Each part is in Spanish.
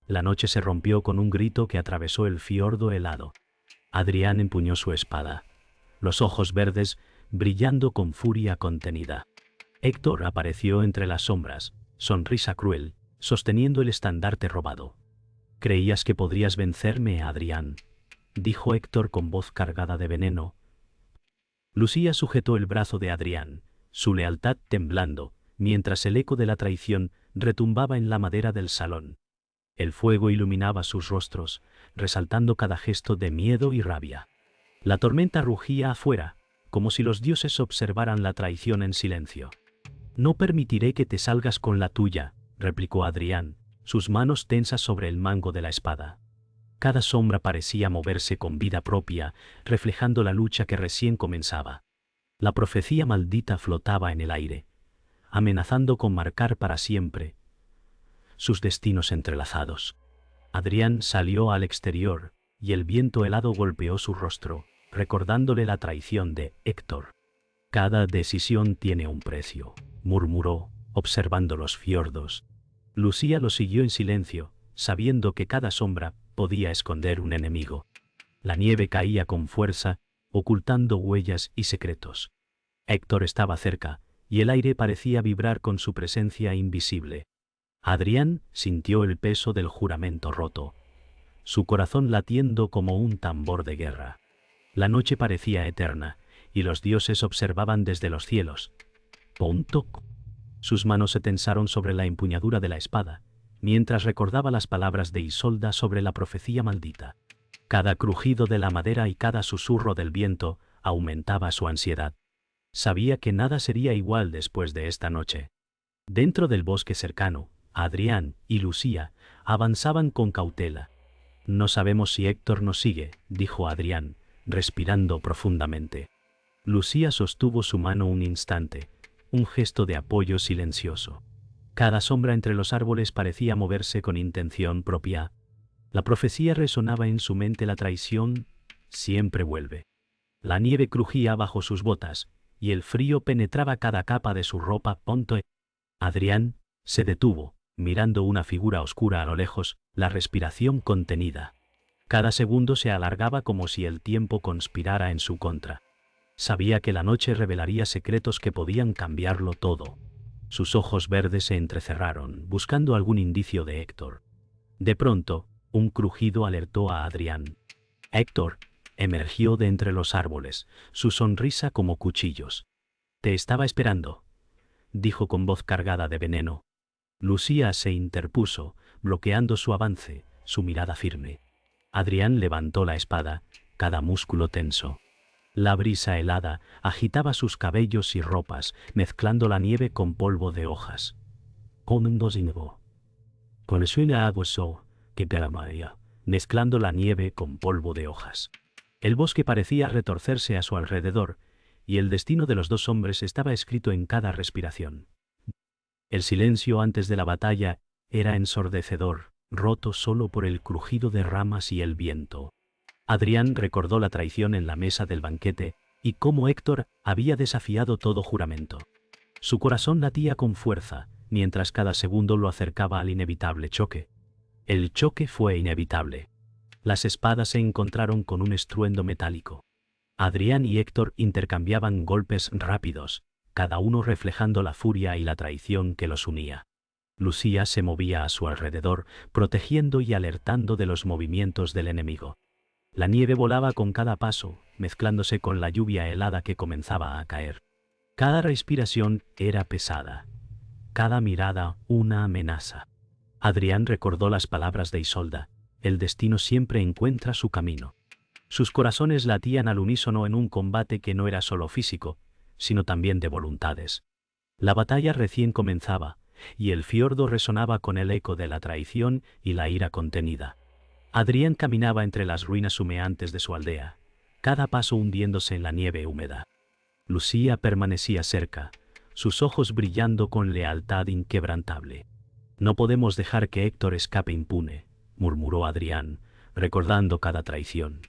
La noche se rompió con un grito que atravesó el fiordo helado. Adrián empuñó su espada, los ojos verdes brillando con furia contenida. Héctor apareció entre las sombras, sonrisa cruel, sosteniendo el estandarte robado. «¿Creías que podrías vencerme, Adrián?», dijo Héctor con voz cargada de veneno. Lucía sujetó el brazo de Adrián, su lealtad temblando, mientras el eco de la traición retumbaba en la madera del salón. El fuego iluminaba sus rostros, resaltando cada gesto de miedo y rabia. La tormenta rugía afuera, como si los dioses observaran la traición en silencio. «No permitiré que te salgas con la tuya», replicó Adrián, sus manos tensas sobre el mango de la espada. Cada sombra parecía moverse con vida propia, reflejando la lucha que recién comenzaba. La profecía maldita flotaba en el aire, amenazando con marcar para siempre sus destinos entrelazados. Adrián salió al exterior, y el viento helado golpeó su rostro, recordándole la traición de Héctor. «Cada decisión tiene un precio», murmuró, observando los fiordos. Lucía lo siguió en silencio, sabiendo que cada sombra podía esconder un enemigo. La nieve caía con fuerza, ocultando huellas y secretos. Héctor estaba cerca, y el aire parecía vibrar con su presencia invisible. Adrián sintió el peso del juramento roto, su corazón latiendo como un tambor de guerra. La noche parecía eterna, y los dioses observaban desde los cielos. «Ponto». Sus manos se tensaron sobre la empuñadura de la espada, mientras recordaba las palabras de Isolda sobre la profecía maldita. Cada crujido de la madera y cada susurro del viento aumentaba su ansiedad. Sabía que nada sería igual después de esta noche. Dentro del bosque cercano, Adrián y Lucía avanzaban con cautela. «No sabemos si Héctor nos sigue», dijo Adrián, respirando profundamente. Lucía sostuvo su mano un instante, un gesto de apoyo silencioso. Cada sombra entre los árboles parecía moverse con intención propia. La profecía resonaba en su mente: la traición siempre vuelve. La nieve crujía bajo sus botas, y el frío penetraba cada capa de su ropa. Adrián se detuvo, mirando una figura oscura a lo lejos, la respiración contenida. Cada segundo se alargaba como si el tiempo conspirara en su contra. Sabía que la noche revelaría secretos que podían cambiarlo todo. Sus ojos verdes se entrecerraron, buscando algún indicio de Héctor. De pronto, un crujido alertó a Adrián. Héctor emergió de entre los árboles, su sonrisa como cuchillos. «Te estaba esperando», dijo con voz cargada de veneno. Lucía se interpuso, bloqueando su avance, su mirada firme. Adrián levantó la espada, cada músculo tenso. La brisa helada agitaba sus cabellos y ropas, mezclando la nieve con polvo de hojas. Mezclando la nieve con polvo de hojas. El bosque parecía retorcerse a su alrededor, y el destino de los dos hombres estaba escrito en cada respiración. El silencio antes de la batalla era ensordecedor, roto solo por el crujido de ramas y el viento. Adrián recordó la traición en la mesa del banquete y cómo Héctor había desafiado todo juramento. Su corazón latía con fuerza, mientras cada segundo lo acercaba al inevitable choque. El choque fue inevitable. Las espadas se encontraron con un estruendo metálico. Adrián y Héctor intercambiaban golpes rápidos, cada uno reflejando la furia y la traición que los unía. Lucía se movía a su alrededor, protegiendo y alertando de los movimientos del enemigo. La nieve volaba con cada paso, mezclándose con la lluvia helada que comenzaba a caer. Cada respiración era pesada, cada mirada una amenaza. Adrián recordó las palabras de Isolda: «El destino siempre encuentra su camino». Sus corazones latían al unísono en un combate que no era solo físico, sino también de voluntades. La batalla recién comenzaba, y el fiordo resonaba con el eco de la traición y la ira contenida. Adrián caminaba entre las ruinas humeantes de su aldea, cada paso hundiéndose en la nieve húmeda. Lucía permanecía cerca, sus ojos brillando con lealtad inquebrantable. «No podemos dejar que Héctor escape impune», murmuró Adrián, recordando cada traición.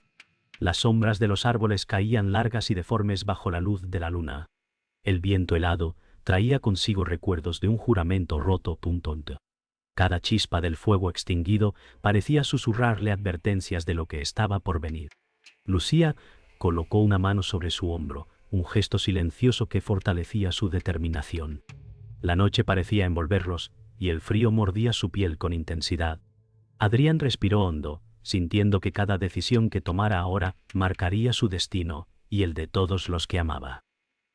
Las sombras de los árboles caían largas y deformes bajo la luz de la luna. El viento helado traía consigo recuerdos de un juramento roto. Cada chispa del fuego extinguido parecía susurrarle advertencias de lo que estaba por venir. Lucía colocó una mano sobre su hombro, un gesto silencioso que fortalecía su determinación. La noche parecía envolverlos, y el frío mordía su piel con intensidad. Adrián respiró hondo, sintiendo que cada decisión que tomara ahora marcaría su destino y el de todos los que amaba.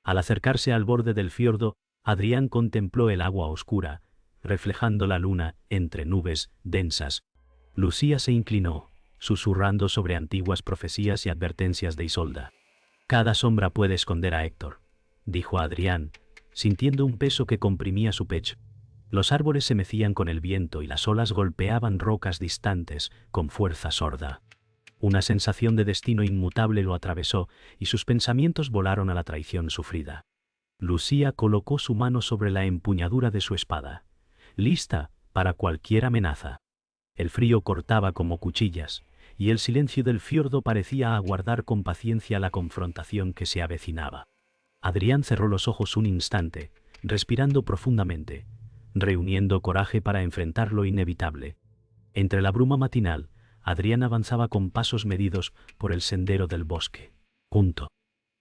Al acercarse al borde del fiordo, Adrián contempló el agua oscura, reflejando la luna entre nubes densas. Lucía se inclinó, susurrando sobre antiguas profecías y advertencias de Isolda. «Cada sombra puede esconder a Héctor», dijo Adrián, sintiendo un peso que comprimía su pecho. Los árboles se mecían con el viento y las olas golpeaban rocas distantes con fuerza sorda. Una sensación de destino inmutable lo atravesó y sus pensamientos volaron a la traición sufrida. Lucía colocó su mano sobre la empuñadura de su espada, lista para cualquier amenaza. El frío cortaba como cuchillas, y el silencio del fiordo parecía aguardar con paciencia la confrontación que se avecinaba. Adrián cerró los ojos un instante, respirando profundamente, reuniendo coraje para enfrentar lo inevitable. Entre la bruma matinal, Adrián avanzaba con pasos medidos por el sendero del bosque. Junto.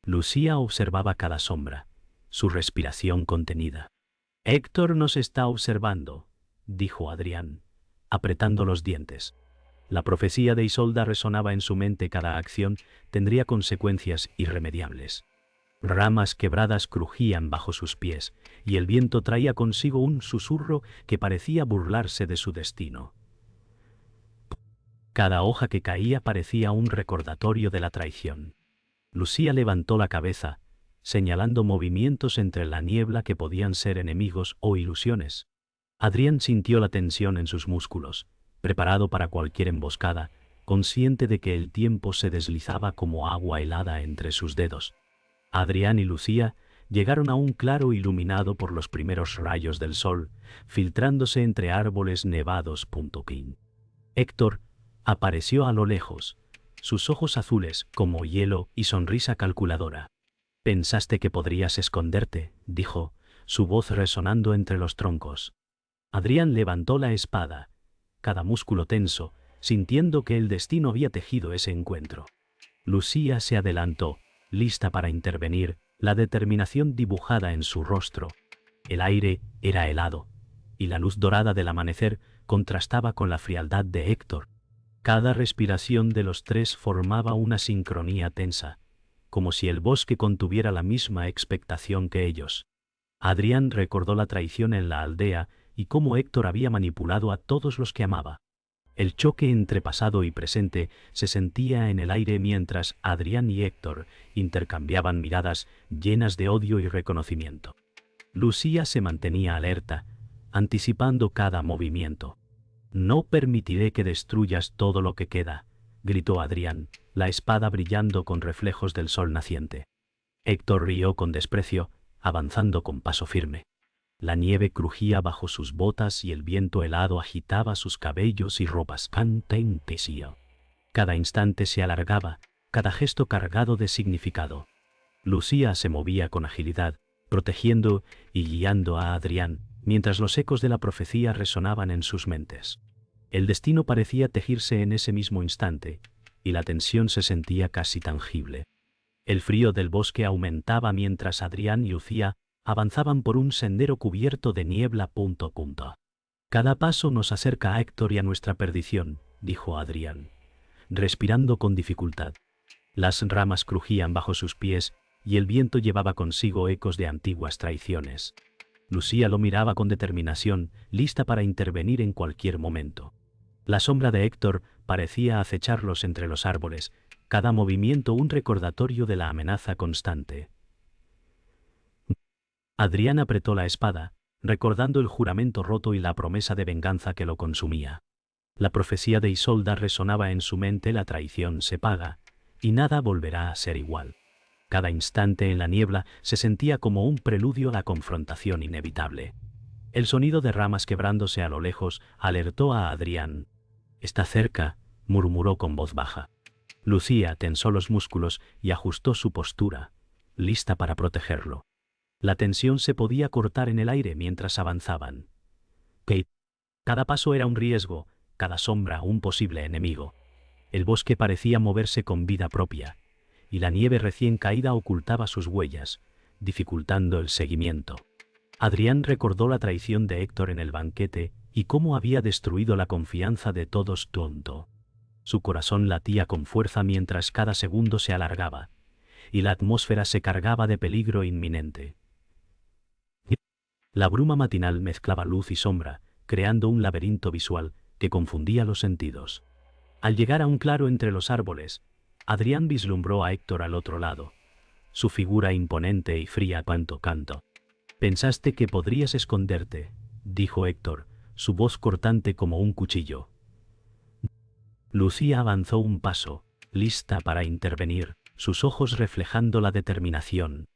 Lucía observaba cada sombra, su respiración contenida. «Héctor nos está observando», dijo Adrián, apretando los dientes. La profecía de Isolda resonaba en su mente. Cada acción tendría consecuencias irremediables. Ramas quebradas crujían bajo sus pies, y el viento traía consigo un susurro que parecía burlarse de su destino. Cada hoja que caía parecía un recordatorio de la traición. Lucía levantó la cabeza, señalando movimientos entre la niebla que podían ser enemigos o ilusiones. Adrián sintió la tensión en sus músculos, preparado para cualquier emboscada, consciente de que el tiempo se deslizaba como agua helada entre sus dedos. Adrián y Lucía llegaron a un claro iluminado por los primeros rayos del sol, filtrándose entre árboles nevados. Héctor apareció a lo lejos, sus ojos azules como hielo y sonrisa calculadora. «Pensaste que podrías esconderte», dijo, su voz resonando entre los troncos. Adrián levantó la espada, cada músculo tenso, sintiendo que el destino había tejido ese encuentro. Lucía se adelantó, lista para intervenir, la determinación dibujada en su rostro. El aire era helado, y la luz dorada del amanecer contrastaba con la frialdad de Héctor. Cada respiración de los tres formaba una sincronía tensa, como si el bosque contuviera la misma expectación que ellos. Adrián recordó la traición en la aldea y cómo Héctor había manipulado a todos los que amaba. El choque entre pasado y presente se sentía en el aire mientras Adrián y Héctor intercambiaban miradas llenas de odio y reconocimiento. Lucía se mantenía alerta, anticipando cada movimiento. «No permitiré que destruyas todo lo que queda», gritó Adrián, la espada brillando con reflejos del sol naciente. Héctor rió con desprecio, avanzando con paso firme. La nieve crujía bajo sus botas y el viento helado agitaba sus cabellos y ropas. Cada instante se alargaba, cada gesto cargado de significado. Lucía se movía con agilidad, protegiendo y guiando a Adrián, mientras los ecos de la profecía resonaban en sus mentes. El destino parecía tejirse en ese mismo instante, y la tensión se sentía casi tangible. El frío del bosque aumentaba mientras Adrián y Lucía avanzaban por un sendero cubierto de niebla. «Cada paso nos acerca a Héctor y a nuestra perdición», dijo Adrián, respirando con dificultad. Las ramas crujían bajo sus pies y el viento llevaba consigo ecos de antiguas traiciones. Lucía lo miraba con determinación, lista para intervenir en cualquier momento. La sombra de Héctor parecía acecharlos entre los árboles, cada movimiento un recordatorio de la amenaza constante. Adrián apretó la espada, recordando el juramento roto y la promesa de venganza que lo consumía. La profecía de Isolda resonaba en su mente: la traición se paga, y nada volverá a ser igual. Cada instante en la niebla se sentía como un preludio a la confrontación inevitable. El sonido de ramas quebrándose a lo lejos alertó a Adrián. «Está cerca», murmuró con voz baja. Lucía tensó los músculos y ajustó su postura, lista para protegerlo. La tensión se podía cortar en el aire mientras avanzaban. «Kate», Cada paso era un riesgo, cada sombra un posible enemigo. El bosque parecía moverse con vida propia, y la nieve recién caída ocultaba sus huellas, dificultando el seguimiento. Adrián recordó la traición de Héctor en el banquete y cómo había destruido la confianza de todos tonto. Su corazón latía con fuerza mientras cada segundo se alargaba, y la atmósfera se cargaba de peligro inminente. La bruma matinal mezclaba luz y sombra, creando un laberinto visual que confundía los sentidos. Al llegar a un claro entre los árboles, Adrián vislumbró a Héctor al otro lado, su figura imponente y fría cuanto canto. «Pensaste que podrías esconderte», dijo Héctor, su voz cortante como un cuchillo. Lucía avanzó un paso, lista para intervenir, sus ojos reflejando la determinación.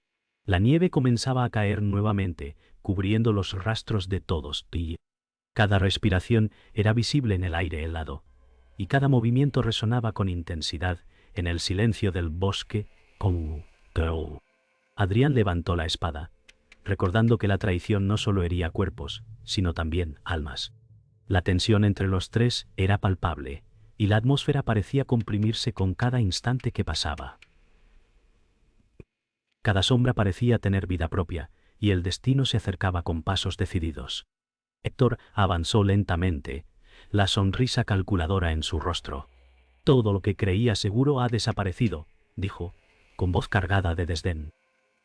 La nieve comenzaba a caer nuevamente, cubriendo los rastros de todos, y cada respiración era visible en el aire helado, y cada movimiento resonaba con intensidad en el silencio del bosque. Adrián levantó la espada, recordando que la traición no solo hería cuerpos, sino también almas. La tensión entre los tres era palpable, y la atmósfera parecía comprimirse con cada instante que pasaba. Cada sombra parecía tener vida propia, y el destino se acercaba con pasos decididos. Héctor avanzó lentamente, la sonrisa calculadora en su rostro. «Todo lo que creía seguro ha desaparecido», dijo, con voz cargada de desdén.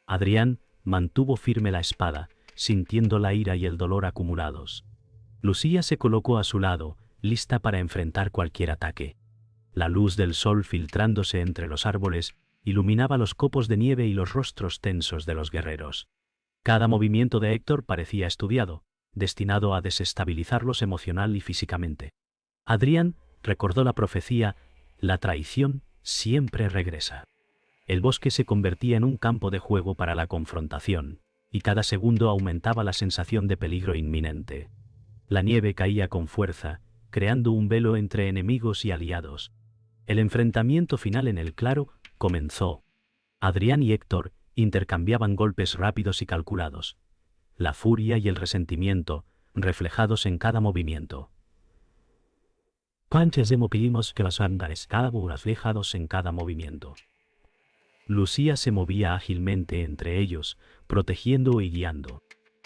Adrián mantuvo firme la espada, sintiendo la ira y el dolor acumulados. Lucía se colocó a su lado, lista para enfrentar cualquier ataque. La luz del sol filtrándose entre los árboles iluminaba los copos de nieve y los rostros tensos de los guerreros. Cada movimiento de Héctor parecía estudiado, destinado a desestabilizarlos emocional y físicamente. Adrián recordó la profecía: la traición siempre regresa. El bosque se convertía en un campo de juego para la confrontación, y cada segundo aumentaba la sensación de peligro inminente. La nieve caía con fuerza, creando un velo entre enemigos y aliados. El enfrentamiento final en el claro comenzó. Adrián y Héctor intercambiaban golpes rápidos y calculados, la furia y el resentimiento reflejados en cada movimiento. «¿Cuántos pedimos que las andares cada uno reflejados en cada movimiento?» Lucía se movía ágilmente entre ellos, protegiendo y guiando.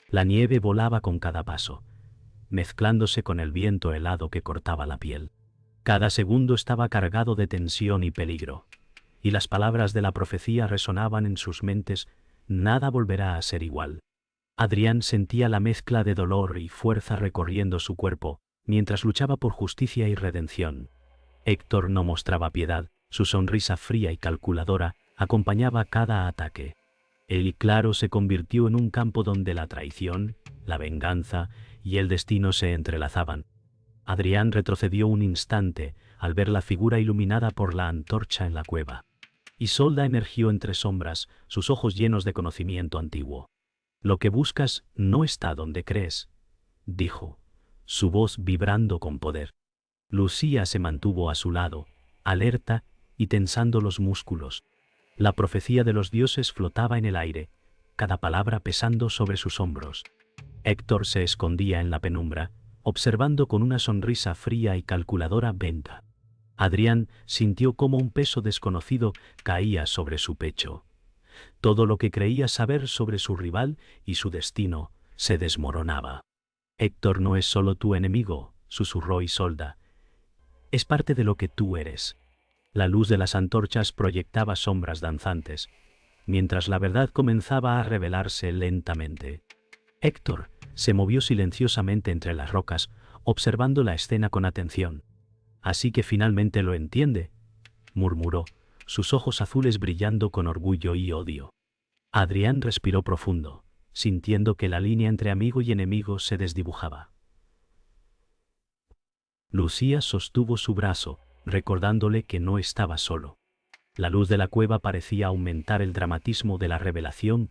La nieve volaba con cada paso, mezclándose con el viento helado que cortaba la piel. Cada segundo estaba cargado de tensión y peligro, y las palabras de la profecía resonaban en sus mentes: nada volverá a ser igual. Adrián sentía la mezcla de dolor y fuerza recorriendo su cuerpo, mientras luchaba por justicia y redención. Héctor no mostraba piedad, su sonrisa fría y calculadora acompañaba cada ataque. El claro se convirtió en un campo donde la traición, la venganza y el destino se entrelazaban. Adrián retrocedió un instante al ver la figura iluminada por la antorcha en la cueva. Isolda emergió entre sombras, sus ojos llenos de conocimiento antiguo. «Lo que buscas no está donde crees», dijo, su voz vibrando con poder. Lucía se mantuvo a su lado, alerta y tensando los músculos. La profecía de los dioses flotaba en el aire, cada palabra pesando sobre sus hombros. Héctor se escondía en la penumbra, observando con una sonrisa fría y calculadora venta. Adrián sintió cómo un peso desconocido caía sobre su pecho. Todo lo que creía saber sobre su rival y su destino se desmoronaba. «Héctor no es solo tu enemigo», susurró Isolda. «Es parte de lo que tú eres». La luz de las antorchas proyectaba sombras danzantes, mientras la verdad comenzaba a revelarse lentamente. Héctor se movió silenciosamente entre las rocas, observando la escena con atención. «Así que finalmente lo entiende», murmuró, sus ojos azules brillando con orgullo y odio. Adrián respiró profundo, sintiendo que la línea entre amigo y enemigo se desdibujaba. Lucía sostuvo su brazo, recordándole que no estaba solo. La luz de la cueva parecía aumentar el dramatismo de la revelación.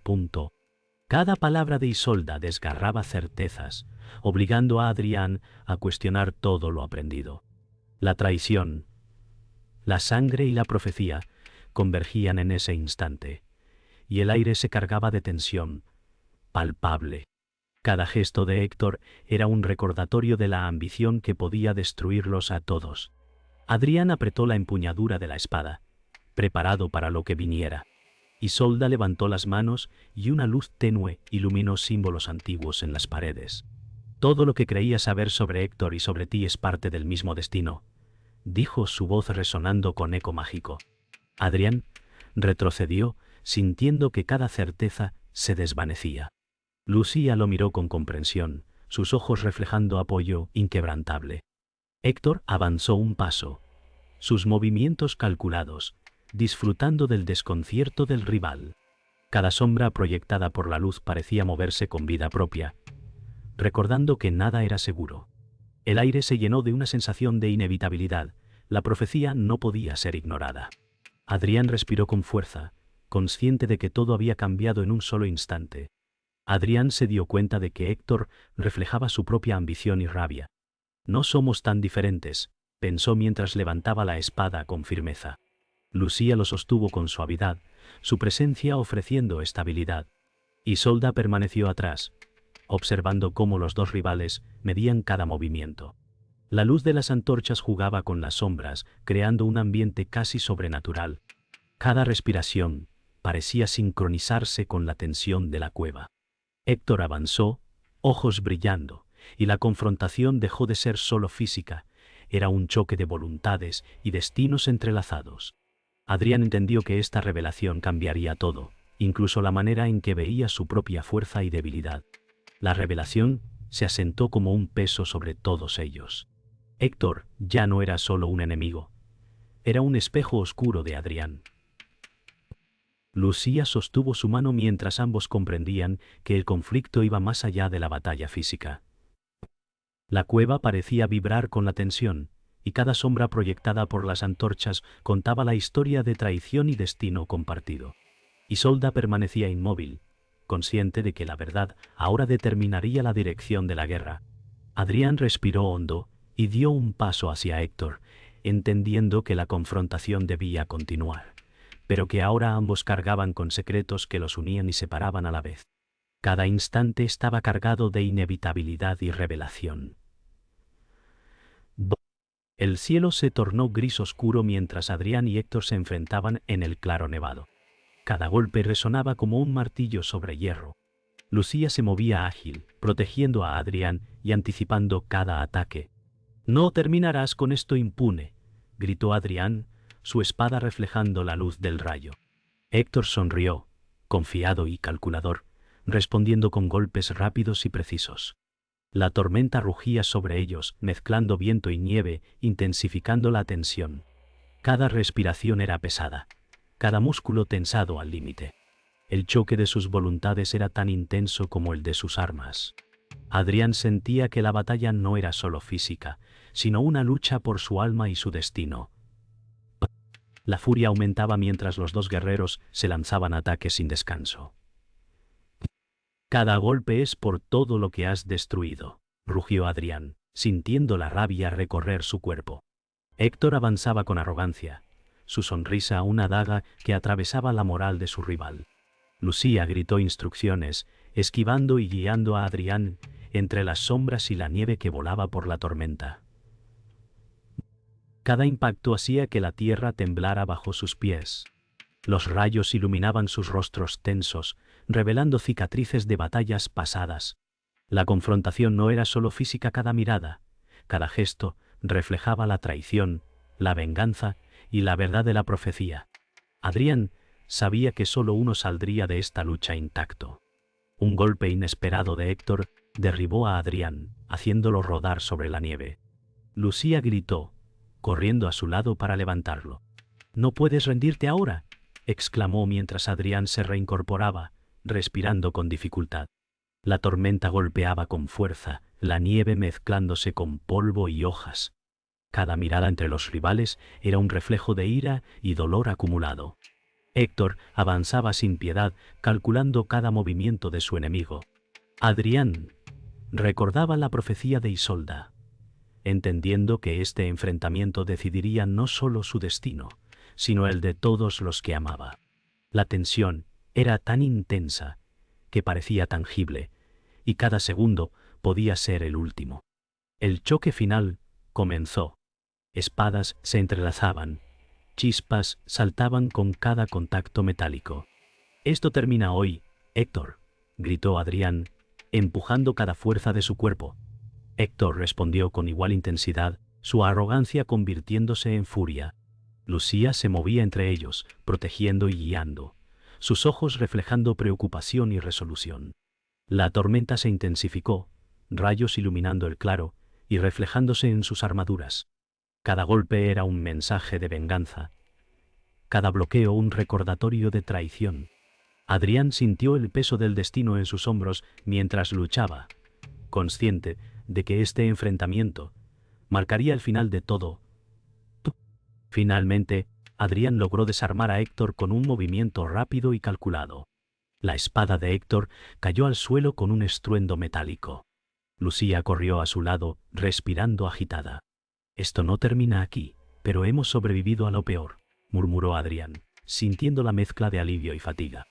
Cada palabra de Isolda desgarraba certezas, obligando a Adrián a cuestionar todo lo aprendido. La traición, la sangre y la profecía convergían en ese instante, y el aire se cargaba de tensión palpable. Cada gesto de Héctor era un recordatorio de la ambición que podía destruirlos a todos. Adrián apretó la empuñadura de la espada, preparado para lo que viniera. Isolda levantó las manos y una luz tenue iluminó símbolos antiguos en las paredes. «Todo lo que creía saber sobre Héctor y sobre ti es parte del mismo destino», dijo su voz resonando con eco mágico. Adrián retrocedió, sintiendo que cada certeza se desvanecía. Lucía lo miró con comprensión, sus ojos reflejando apoyo inquebrantable. Héctor avanzó un paso, sus movimientos calculados, disfrutando del desconcierto del rival. Cada sombra proyectada por la luz parecía moverse con vida propia, recordando que nada era seguro. El aire se llenó de una sensación de inevitabilidad, la profecía no podía ser ignorada. Adrián respiró con fuerza, consciente de que todo había cambiado en un solo instante. Adrián se dio cuenta de que Héctor reflejaba su propia ambición y rabia. «No somos tan diferentes», pensó mientras levantaba la espada con firmeza. Lucía lo sostuvo con suavidad, su presencia ofreciendo estabilidad. Isolda permaneció atrás, observando cómo los dos rivales medían cada movimiento. La luz de las antorchas jugaba con las sombras, creando un ambiente casi sobrenatural. Cada respiración parecía sincronizarse con la tensión de la cueva. Héctor avanzó, ojos brillando, y la confrontación dejó de ser solo física, era un choque de voluntades y destinos entrelazados. Adrián entendió que esta revelación cambiaría todo, incluso la manera en que veía su propia fuerza y debilidad. La revelación se asentó como un peso sobre todos ellos. Héctor ya no era solo un enemigo, era un espejo oscuro de Adrián. Lucía sostuvo su mano mientras ambos comprendían que el conflicto iba más allá de la batalla física. La cueva parecía vibrar con la tensión, y cada sombra proyectada por las antorchas contaba la historia de traición y destino compartido. Isolda permanecía inmóvil, consciente de que la verdad ahora determinaría la dirección de la guerra. Adrián respiró hondo y dio un paso hacia Héctor, entendiendo que la confrontación debía continuar, pero que ahora ambos cargaban con secretos que los unían y separaban a la vez. Cada instante estaba cargado de inevitabilidad y revelación. El cielo se tornó gris oscuro mientras Adrián y Héctor se enfrentaban en el claro nevado. Cada golpe resonaba como un martillo sobre hierro. Lucía se movía ágil, protegiendo a Adrián y anticipando cada ataque. «No terminarás con esto impune», gritó Adrián, su espada reflejando la luz del rayo. Héctor sonrió, confiado y calculador, respondiendo con golpes rápidos y precisos. La tormenta rugía sobre ellos, mezclando viento y nieve, intensificando la tensión. Cada respiración era pesada, cada músculo tensado al límite. El choque de sus voluntades era tan intenso como el de sus armas. Adrián sentía que la batalla no era solo física, sino una lucha por su alma y su destino. La furia aumentaba mientras los dos guerreros se lanzaban ataques sin descanso. «Cada golpe es por todo lo que has destruido», rugió Adrián, sintiendo la rabia recorrer su cuerpo. Héctor avanzaba con arrogancia, su sonrisa una daga que atravesaba la moral de su rival. Lucía gritó instrucciones, esquivando y guiando a Adrián entre las sombras y la nieve que volaba por la tormenta. Cada impacto hacía que la tierra temblara bajo sus pies. Los rayos iluminaban sus rostros tensos, revelando cicatrices de batallas pasadas. La confrontación no era solo física, cada mirada, cada gesto reflejaba la traición, la venganza y la verdad de la profecía. Adrián sabía que solo uno saldría de esta lucha intacto. Un golpe inesperado de Héctor derribó a Adrián, haciéndolo rodar sobre la nieve. Lucía gritó, corriendo a su lado para levantarlo. «No puedes rendirte ahora», exclamó mientras Adrián se reincorporaba, respirando con dificultad. La tormenta golpeaba con fuerza, la nieve mezclándose con polvo y hojas. Cada mirada entre los rivales era un reflejo de ira y dolor acumulado. Héctor avanzaba sin piedad, calculando cada movimiento de su enemigo. Adrián recordaba la profecía de Isolda, entendiendo que este enfrentamiento decidiría no solo su destino, sino el de todos los que amaba. La tensión era tan intensa que parecía tangible, y cada segundo podía ser el último. El choque final comenzó. Espadas se entrelazaban, chispas saltaban con cada contacto metálico. «Esto termina hoy, Héctor», gritó Adrián, empujando cada fuerza de su cuerpo. Héctor respondió con igual intensidad, su arrogancia convirtiéndose en furia. Lucía se movía entre ellos, protegiendo y guiando, sus ojos reflejando preocupación y resolución. La tormenta se intensificó, rayos iluminando el claro y reflejándose en sus armaduras. Cada golpe era un mensaje de venganza, cada bloqueo un recordatorio de traición. Adrián sintió el peso del destino en sus hombros mientras luchaba, consciente de que este enfrentamiento marcaría el final de todo. Finalmente, Adrián logró desarmar a Héctor con un movimiento rápido y calculado. La espada de Héctor cayó al suelo con un estruendo metálico. Lucía corrió a su lado, respirando agitada. «Esto no termina aquí, pero hemos sobrevivido a lo peor», murmuró Adrián, sintiendo la mezcla de alivio y fatiga.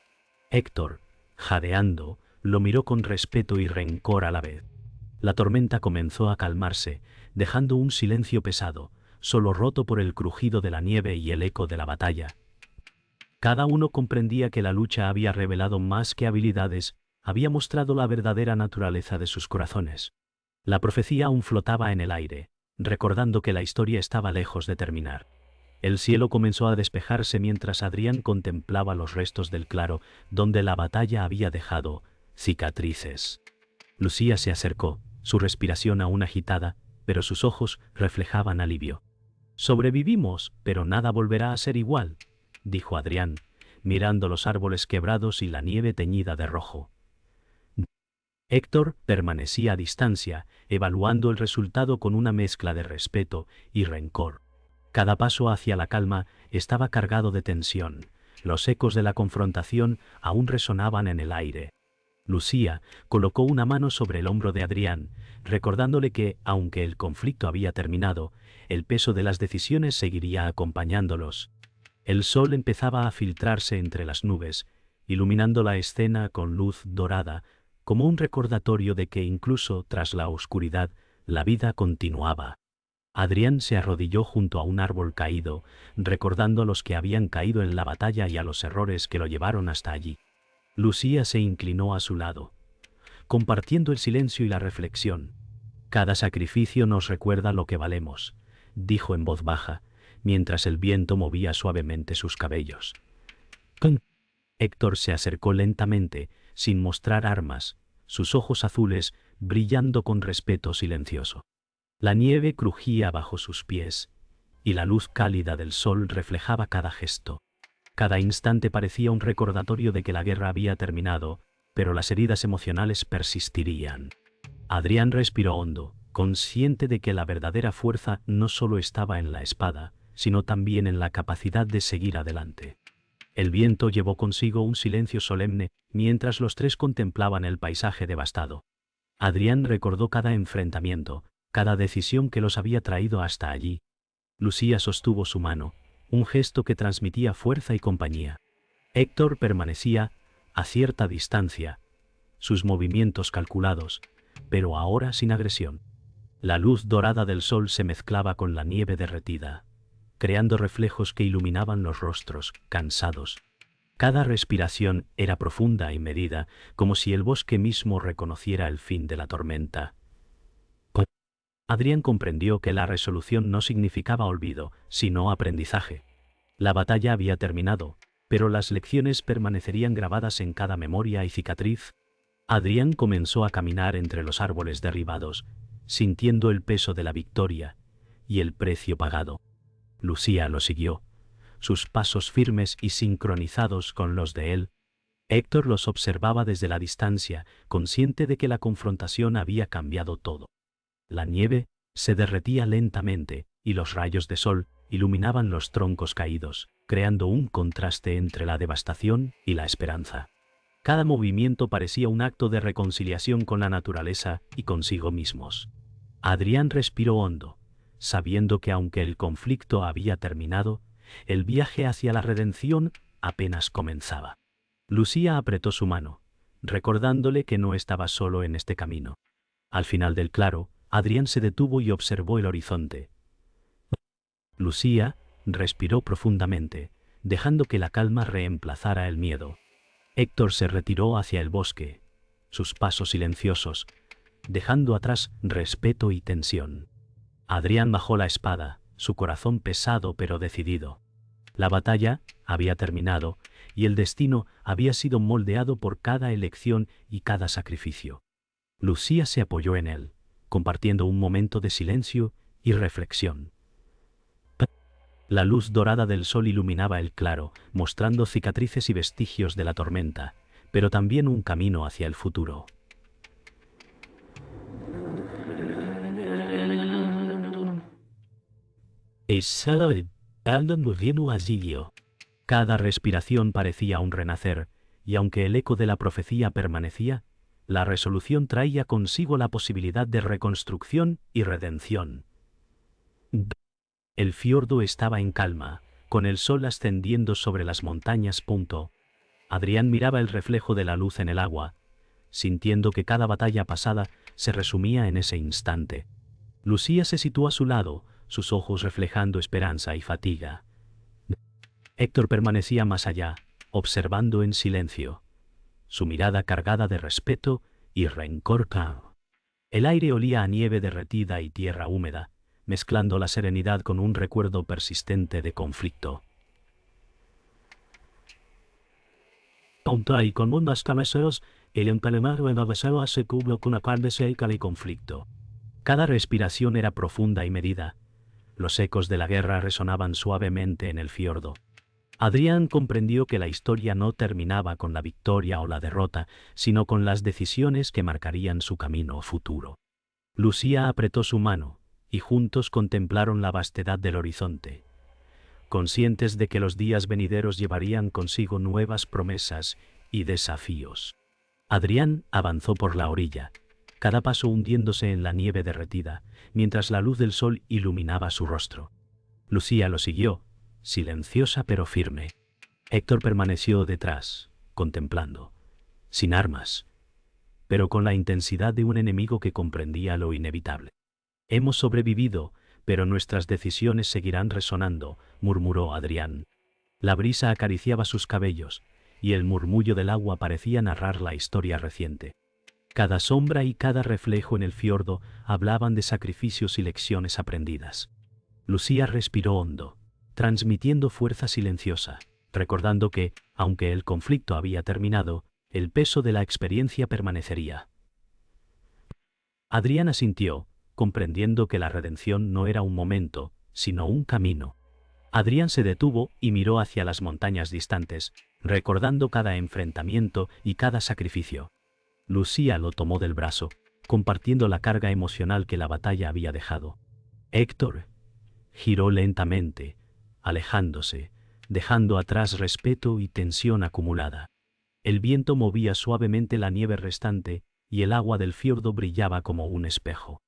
Héctor, jadeando, lo miró con respeto y rencor a la vez. La tormenta comenzó a calmarse, dejando un silencio pesado, solo roto por el crujido de la nieve y el eco de la batalla. Cada uno comprendía que la lucha había revelado más que habilidades, había mostrado la verdadera naturaleza de sus corazones. La profecía aún flotaba en el aire, recordando que la historia estaba lejos de terminar. El cielo comenzó a despejarse mientras Adrián contemplaba los restos del claro donde la batalla había dejado cicatrices. Lucía se acercó, su respiración aún agitada, pero sus ojos reflejaban alivio. «Sobrevivimos, pero nada volverá a ser igual», dijo Adrián, mirando los árboles quebrados y la nieve teñida de rojo. Héctor permanecía a distancia, evaluando el resultado con una mezcla de respeto y rencor. Cada paso hacia la calma estaba cargado de tensión. Los ecos de la confrontación aún resonaban en el aire. Lucía colocó una mano sobre el hombro de Adrián, recordándole que, aunque el conflicto había terminado, el peso de las decisiones seguiría acompañándolos. El sol empezaba a filtrarse entre las nubes, iluminando la escena con luz dorada, como un recordatorio de que incluso tras la oscuridad, la vida continuaba. Adrián se arrodilló junto a un árbol caído, recordando a los que habían caído en la batalla y a los errores que lo llevaron hasta allí. Lucía se inclinó a su lado, compartiendo el silencio y la reflexión. «Cada sacrificio nos recuerda lo que valemos», dijo en voz baja, mientras el viento movía suavemente sus cabellos. Héctor se acercó lentamente, sin mostrar armas, sus ojos azules brillando con respeto silencioso. La nieve crujía bajo sus pies, y la luz cálida del sol reflejaba cada gesto. Cada instante parecía un recordatorio de que la guerra había terminado, pero las heridas emocionales persistirían. Adrián respiró hondo, consciente de que la verdadera fuerza no solo estaba en la espada, sino también en la capacidad de seguir adelante. El viento llevó consigo un silencio solemne mientras los tres contemplaban el paisaje devastado. Adrián recordó cada enfrentamiento, cada decisión que los había traído hasta allí. Lucía sostuvo su mano, un gesto que transmitía fuerza y compañía. Héctor permanecía a cierta distancia, sus movimientos calculados, pero ahora sin agresión. La luz dorada del sol se mezclaba con la nieve derretida, creando reflejos que iluminaban los rostros, cansados. Cada respiración era profunda y medida, como si el bosque mismo reconociera el fin de la tormenta. Adrián comprendió que la resolución no significaba olvido, sino aprendizaje. La batalla había terminado, pero las lecciones permanecerían grabadas en cada memoria y cicatriz. Adrián comenzó a caminar entre los árboles derribados, sintiendo el peso de la victoria y el precio pagado. Lucía lo siguió, sus pasos firmes y sincronizados con los de él. Héctor los observaba desde la distancia, consciente de que la confrontación había cambiado todo. La nieve se derretía lentamente y los rayos de sol iluminaban los troncos caídos, creando un contraste entre la devastación y la esperanza. Cada movimiento parecía un acto de reconciliación con la naturaleza y consigo mismos. Adrián respiró hondo, sabiendo que aunque el conflicto había terminado, el viaje hacia la redención apenas comenzaba. Lucía apretó su mano, recordándole que no estaba solo en este camino. Al final del claro, Adrián se detuvo y observó el horizonte. Lucía respiró profundamente, dejando que la calma reemplazara el miedo. Héctor se retiró hacia el bosque, sus pasos silenciosos, dejando atrás respeto y tensión. Adrián bajó la espada, su corazón pesado pero decidido. La batalla había terminado y el destino había sido moldeado por cada elección y cada sacrificio. Lucía se apoyó en él, compartiendo un momento de silencio y reflexión. La luz dorada del sol iluminaba el claro, mostrando cicatrices y vestigios de la tormenta, pero también un camino hacia el futuro. Cada respiración parecía un renacer, y aunque el eco de la profecía permanecía, la resolución traía consigo la posibilidad de reconstrucción y redención. El fiordo estaba en calma, con el sol ascendiendo sobre las montañas. Adrián miraba el reflejo de la luz en el agua, sintiendo que cada batalla pasada se resumía en ese instante. Lucía se situó a su lado, sus ojos reflejando esperanza y fatiga. Héctor permanecía más allá, observando en silencio, su mirada cargada de respeto y rencor. El aire olía a nieve derretida y tierra húmeda, mezclando la serenidad con un recuerdo persistente de conflicto. Y con unas cabeceras, el empalemado en la besera se cubrió con una carne seca y conflicto. Cada respiración era profunda y medida. Los ecos de la guerra resonaban suavemente en el fiordo. Adrián comprendió que la historia no terminaba con la victoria o la derrota, sino con las decisiones que marcarían su camino futuro. Lucía apretó su mano, y juntos contemplaron la vastedad del horizonte, conscientes de que los días venideros llevarían consigo nuevas promesas y desafíos. Adrián avanzó por la orilla, cada paso hundiéndose en la nieve derretida, mientras la luz del sol iluminaba su rostro. Lucía lo siguió, silenciosa pero firme. Héctor permaneció detrás, contemplando, sin armas, pero con la intensidad de un enemigo que comprendía lo inevitable. Hemos sobrevivido, pero nuestras decisiones seguirán resonando, murmuró Adrián. La brisa acariciaba sus cabellos, y el murmullo del agua parecía narrar la historia reciente. Cada sombra y cada reflejo en el fiordo hablaban de sacrificios y lecciones aprendidas. Lucía respiró hondo, transmitiendo fuerza silenciosa, recordando que, aunque el conflicto había terminado, el peso de la experiencia permanecería. Adrián asintió, comprendiendo que la redención no era un momento, sino un camino. Adrián se detuvo y miró hacia las montañas distantes, recordando cada enfrentamiento y cada sacrificio. Lucía lo tomó del brazo, compartiendo la carga emocional que la batalla había dejado. Héctor giró lentamente, alejándose, dejando atrás respeto y tensión acumulada. El viento movía suavemente la nieve restante y el agua del fiordo brillaba como un espejo.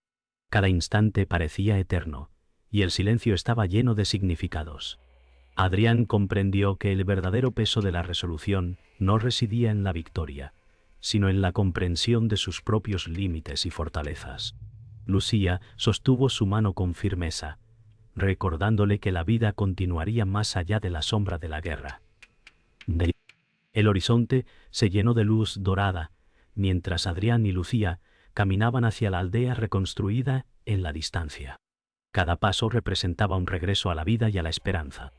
Cada instante parecía eterno, y el silencio estaba lleno de significados. Adrián comprendió que el verdadero peso de la resolución no residía en la victoria, sino en la comprensión de sus propios límites y fortalezas. Lucía sostuvo su mano con firmeza, recordándole que la vida continuaría más allá de la sombra de la guerra. El horizonte se llenó de luz dorada, mientras Adrián y Lucía caminaban hacia la aldea reconstruida en la distancia. Cada paso representaba un regreso a la vida y a la esperanza.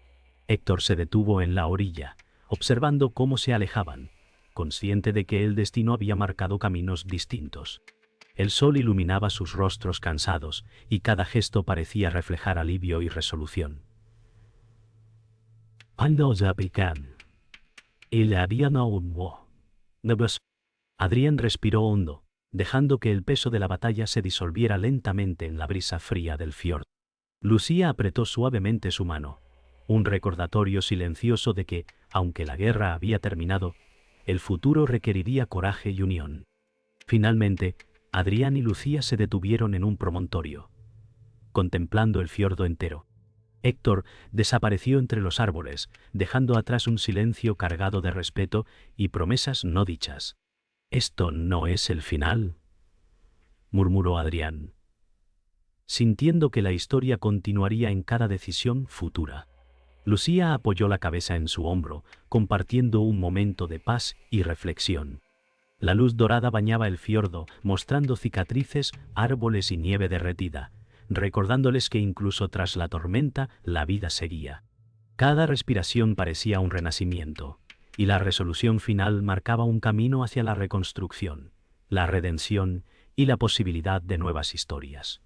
Héctor se detuvo en la orilla, observando cómo se alejaban, consciente de que el destino había marcado caminos distintos. El sol iluminaba sus rostros cansados, y cada gesto parecía reflejar alivio y resolución. Adrián respiró hondo, dejando que el peso de la batalla se disolviera lentamente en la brisa fría del fiordo. Lucía apretó suavemente su mano, un recordatorio silencioso de que, aunque la guerra había terminado, el futuro requeriría coraje y unión. Finalmente, Adrián y Lucía se detuvieron en un promontorio, contemplando el fiordo entero. Héctor desapareció entre los árboles, dejando atrás un silencio cargado de respeto y promesas no dichas. Esto no es el final, murmuró Adrián, sintiendo que la historia continuaría en cada decisión futura. Lucía apoyó la cabeza en su hombro, compartiendo un momento de paz y reflexión. La luz dorada bañaba el fiordo, mostrando cicatrices, árboles y nieve derretida, recordándoles que incluso tras la tormenta, la vida seguía. Cada respiración parecía un renacimiento, y la resolución final marcaba un camino hacia la reconstrucción, la redención y la posibilidad de nuevas historias.